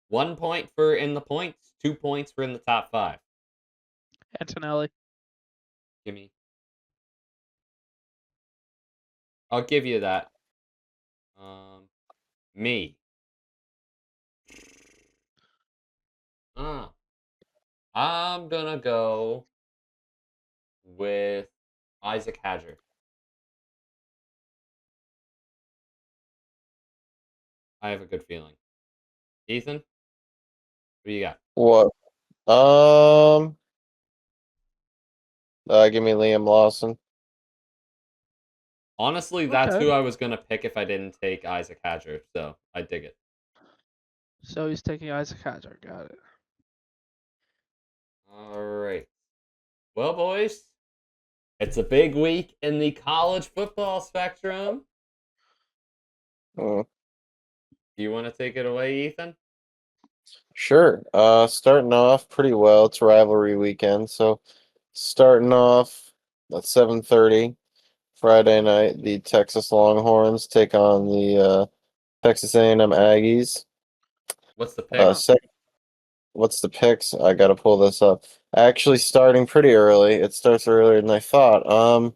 1 point for in the points, 2 points for in the top 5. Antonelli. Jimmy. I'll give you that. Me. I'm gonna go with Isaac Hadger. I have a good feeling. Ethan, what do you got? What? Give me Liam Lawson. Honestly, that's Okay. who I was gonna pick if I didn't take Isaac Hadger, so I dig it. So he's taking Isaac Hadjar. Got it. All right. Well, boys, it's a big week in the college football spectrum. Mm. Do you want to take it away, Ethan? Sure. Starting off pretty well. It's rivalry weekend, so starting off at 7:30 Friday night, the Texas Longhorns take on the Texas A&M Aggies. What's the pick? What's the picks? I gotta pull this up. Actually, starting pretty early. It starts earlier than I thought.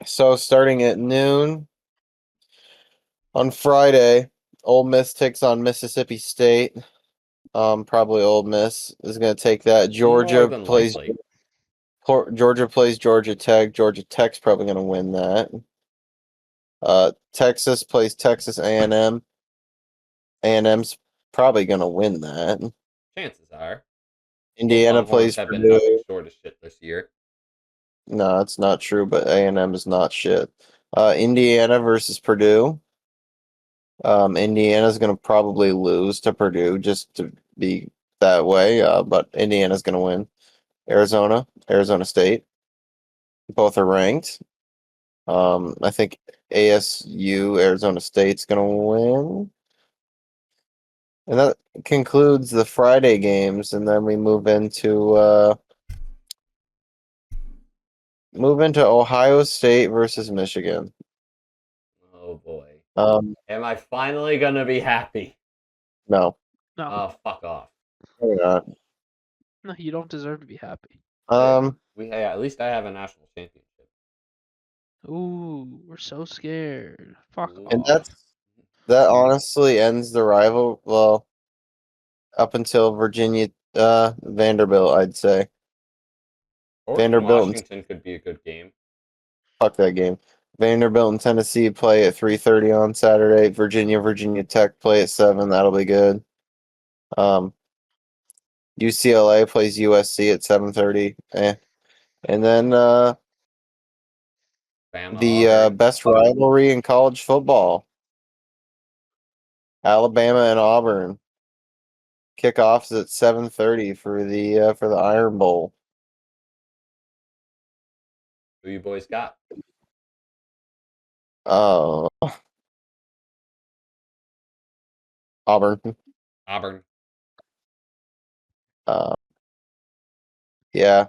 So starting at noon on Friday, Ole Miss takes on Mississippi State. Probably Ole Miss is gonna take that. More than likely. Georgia plays Georgia Tech. Georgia Tech's probably gonna win that. Texas plays Texas A&M. A&M's probably gonna win that. Chances are. The Indiana Longhorns plays have been nothing Purdue. short of shit this year. No, it's not true, but A&M is not shit. Indiana versus Purdue. Indiana's gonna probably lose to Purdue just to be that way. But Indiana's gonna win. Arizona State. Both are ranked. I think ASU, Arizona State's gonna win. And that concludes the Friday games, and then we move into Ohio State versus Michigan. Oh boy. Um, Am I finally gonna be happy? no, No, Oh, fuck off. we're not. no, you don't deserve to be happy. At least I have a national championship. Ooh, we're so scared. Fuck Ooh. and off. that honestly ends the rival. Well, up until Virginia, Vanderbilt, I'd say. Oregon Vanderbilt and Washington could be a good game. fuck that game. Vanderbilt and Tennessee play at 3:30 on Saturday. Virginia Tech play at 7. That'll be good. Um, UCLA plays USC at 7:30. And then Bama the Auburn. best rivalry in college football, Alabama and Auburn. Kickoffs at 7:30 for the Iron Bowl. Who you boys got? Oh, Auburn. Auburn. Uh, yeah.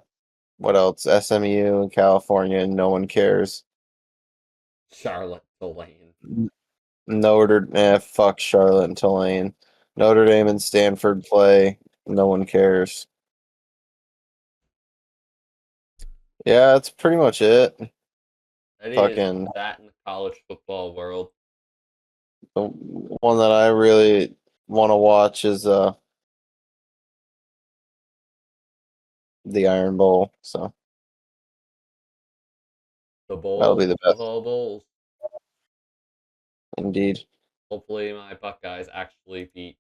What else? SMU in California. No one cares. Charlotte Tulane. Fuck Charlotte and Tulane. Notre Dame and Stanford play. No one cares. Yeah, that's pretty much it. That is Fucking that in the college football world. the one that I really want to watch is the Iron Bowl. So The that'll be bowl the of best all bowls. indeed. Hopefully my Buckeyes actually beat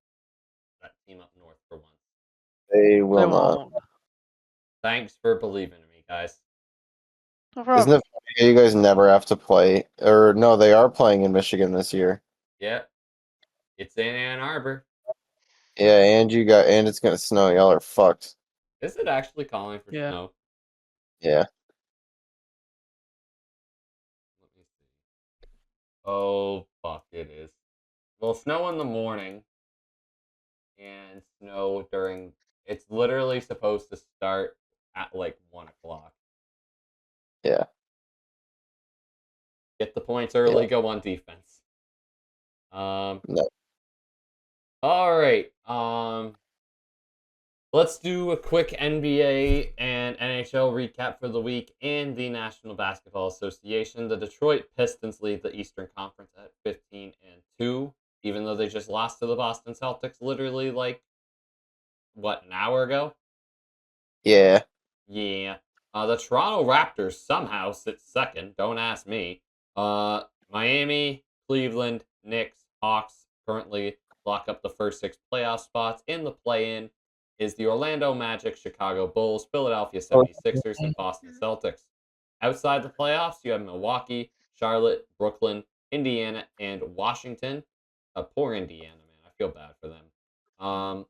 that team up north for once. They They will not. won't. Thanks for believing in me, guys. No Isn't problem. it funny you guys never have to play? Or no, they are playing in Michigan this year. Yeah. It's in Ann Arbor. Yeah, and it's gonna snow. Y'all are fucked. Is it actually calling for Yeah. snow? Yeah. Let me see. Oh, fuck, it is. Well, snow in the morning and snow during. It's literally supposed to start at like 1 o'clock. Yeah. Get the points early, go on defense. No. All right. Let's do a quick NBA and NHL recap for the week in the National Basketball Association. The Detroit Pistons lead the Eastern Conference at 15-2, even though they just lost to the Boston Celtics literally like an hour ago? Yeah. Yeah. The Toronto Raptors somehow sit second. Don't ask me. Miami, Cleveland, Knicks, Hawks currently lock up the first 6 playoff spots. In the play-in is the Orlando Magic, Chicago Bulls, Philadelphia 76ers, and Boston Celtics. Outside the playoffs, you have Milwaukee, Charlotte, Brooklyn, Indiana, and Washington. Poor Indiana, man. I feel bad for them.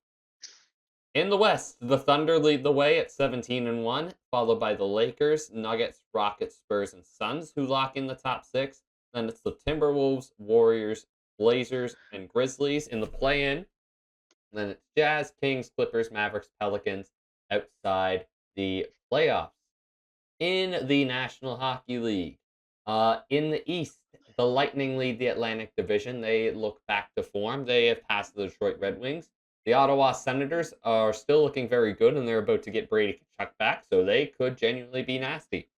In the West, the Thunder lead the way at 17-1, followed by the Lakers, Nuggets, Rockets, Spurs, and Suns, who lock in the top 6. Then it's the Timberwolves, Warriors, Blazers, and Grizzlies in the play-in. Then it's Jazz, Kings, Clippers, Mavericks, Pelicans outside the playoffs. In the National Hockey League, in the East, the Lightning lead the Atlantic Division. They look back to form. They have passed the Detroit Red Wings. The Ottawa Senators are still looking very good, and they're about to get Brady Tkachuk back, so they could genuinely be nasty.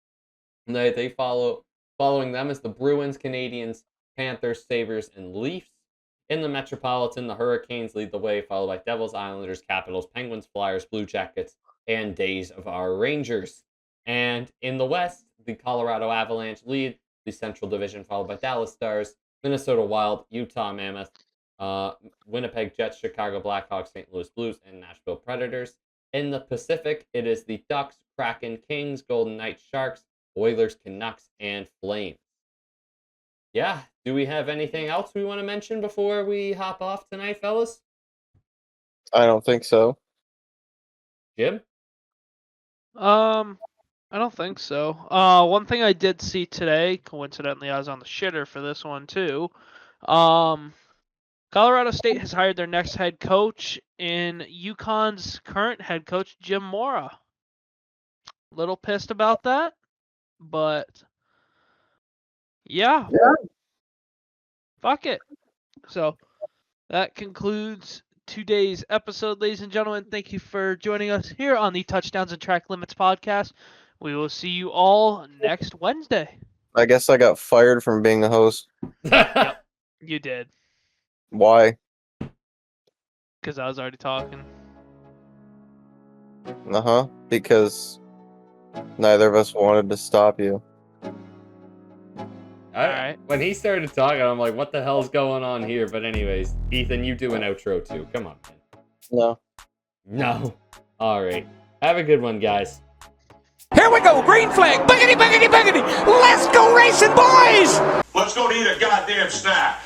And following them is the Bruins, Canadiens, Panthers, Sabres, and Leafs. In the Metropolitan, the Hurricanes lead the way, followed by Devils, Islanders, Capitals, Penguins, Flyers, Blue Jackets, and Days of our Rangers. And in the West, the Colorado Avalanche lead the Central Division, followed by Dallas Stars, Minnesota Wild, Utah Mammoth, Winnipeg Jets, Chicago Blackhawks, St. Louis Blues, and Nashville Predators. In the Pacific, it is the Ducks, Kraken, Kings, Golden Knights, Sharks, Oilers, Canucks, and Flames. Yeah, do we have anything else we want to mention before we hop off tonight, fellas? I don't think so. Jim? I don't think so. One thing I did see today, coincidentally, I was on the shitter for this one too. Colorado State has hired their next head coach in UConn's current head coach, Jim Mora. Little pissed about that, but yeah. Fuck it. So that concludes today's episode, ladies and gentlemen. Thank you for joining us here on the Touchdowns and Track Limits podcast. We will see you all next Wednesday. I guess I got fired from being the host. Yep, you did. Why? Because I was already talking. Because neither of us wanted to stop you. Alright. When he started talking, I'm like, what the hell's going on here? But anyways, Ethan, you do an outro too. Come on, man. No. No. All right. Have a good one, guys. Here we go, green flag. Buggity, buggity, buggity. Let's go racing, boys! Let's go to eat a goddamn snack.